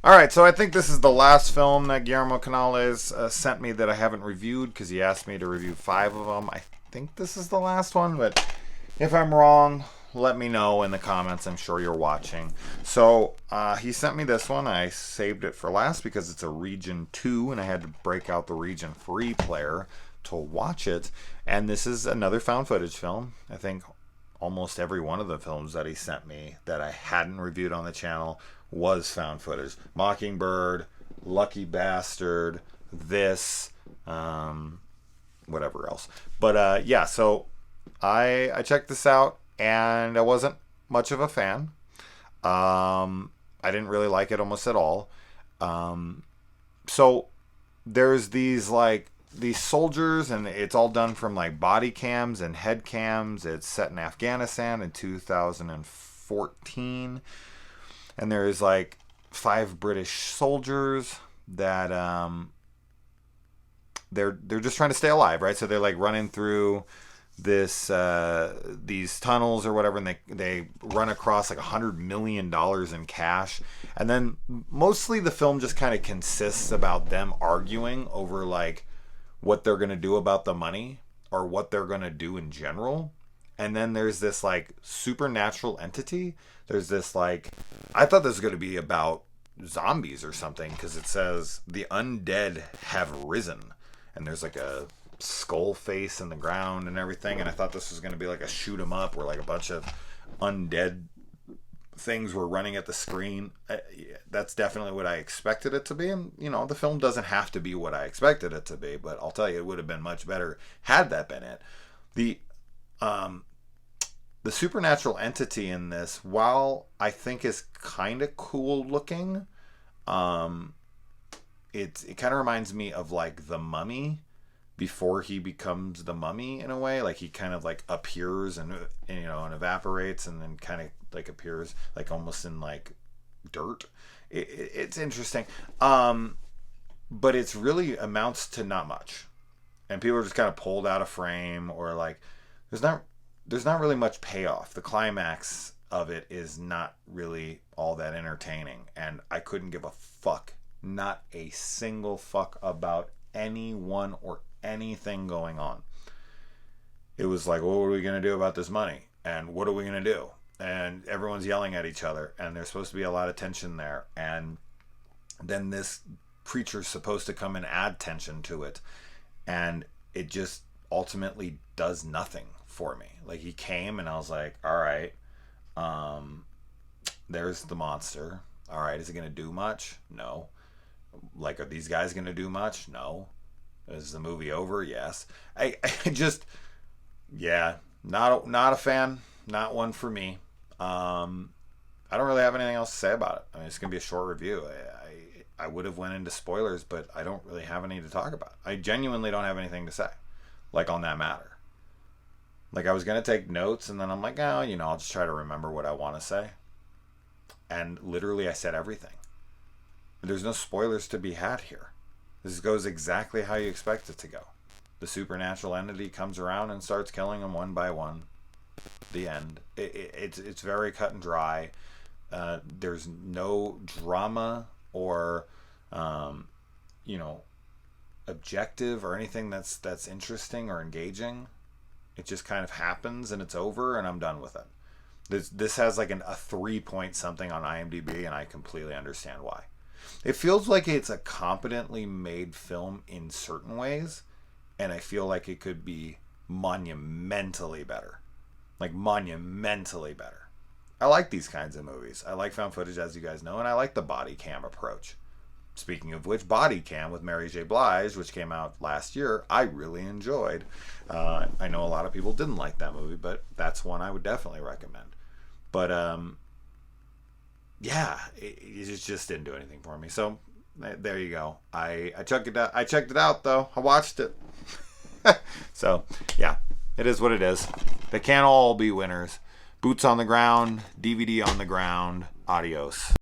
All right, so I think this is the last film that Guillermo Canales sent me that I haven't reviewed because he asked me to review five of them. I think this is the last one, but if I'm wrong, let me know in the comments. I'm sure you're watching. So he sent me this one. I saved it for last because it's a Region 2, and I had to break out the Region 3 player to watch it. And this is another found footage film. I think almost every one of the films that he sent me that I hadn't reviewed on the channel was found footage. Mockingbird, Lucky Bastard, this, whatever else. But yeah, so I checked this out and I wasn't much of a fan. I didn't really like it almost at all. So there's these soldiers, and it's all done from like body cams and head cams. It's set in Afghanistan in 2014, and there's like 5 British soldiers that they're just trying to stay alive, right? So they're like running through these tunnels or whatever, and they run across like $100 million in cash. And then mostly the film just kind of consists about them arguing over like what they're going to do about the money or what they're going to do in general. And then there's this like supernatural entity. There's this like, I thought this was going to be about zombies or something, because it says the undead have risen, and there's like a skull face in the ground and everything. And I thought this was going to be like a shoot 'em up where like a bunch of undead things were running at the screen. That's definitely what I expected it to be. And you know, the film doesn't have to be what I expected it to be, but I'll tell you, it would have been much better had that been it. The supernatural entity in this, while I think is kind of cool looking, it kind of reminds me of like the Mummy before he becomes the Mummy in a way. Like he kind of like appears and you know, and evaporates, and then kind of like appears like almost in like dirt. It's interesting, but it's really amounts to not much, and people are just kind of pulled out of frame, or like there's not really much payoff. The climax of it is not really all that entertaining, and I couldn't give a fuck, not a single fuck, about anyone or anything going on. It was like, well, what are we going to do about this money? And what are we going to do? And everyone's yelling at each other, and there's supposed to be a lot of tension there. And then this creature's supposed to come and add tension to it. And it just ultimately does nothing for me. Like, he came, and I was like, all right, there's the monster. All right, is it going to do much? No. Like, are these guys going to do much? No. Is the movie over? Yes. I just, yeah, not a fan. Not one for me. I don't really have anything else to say about it. I mean, it's gonna be a short review. I would have went into spoilers, but I don't really have any to talk about. I genuinely don't have anything to say, like, on that matter. Like, I was gonna take notes, and then I'm like, oh, you know, I'll just try to remember what I want to say. And literally, I said everything. There's no spoilers to be had here. This goes exactly how you expect it to go. The supernatural entity comes around and starts killing them one by one. The end. It's very cut and dry. There's no drama or you know, objective or anything that's interesting or engaging. It just kind of happens and it's over, and I'm done with it. This has like a 3 point something on IMDb, and I completely understand why. It feels like it's a competently made film in certain ways, and I feel like it could be monumentally better. Like, monumentally better. I like these kinds of movies. I like found footage, as you guys know, and I like the body cam approach. Speaking of which, Body Cam with Mary J. Blige, which came out last year, I really enjoyed. I know a lot of people didn't like that movie, but that's one I would definitely recommend. But yeah, it just didn't do anything for me. So there you go. I checked it out. I checked it out though. I watched it. So yeah, it is what it is. They can't all be winners. Boots on the ground, DVD on the ground. Adios.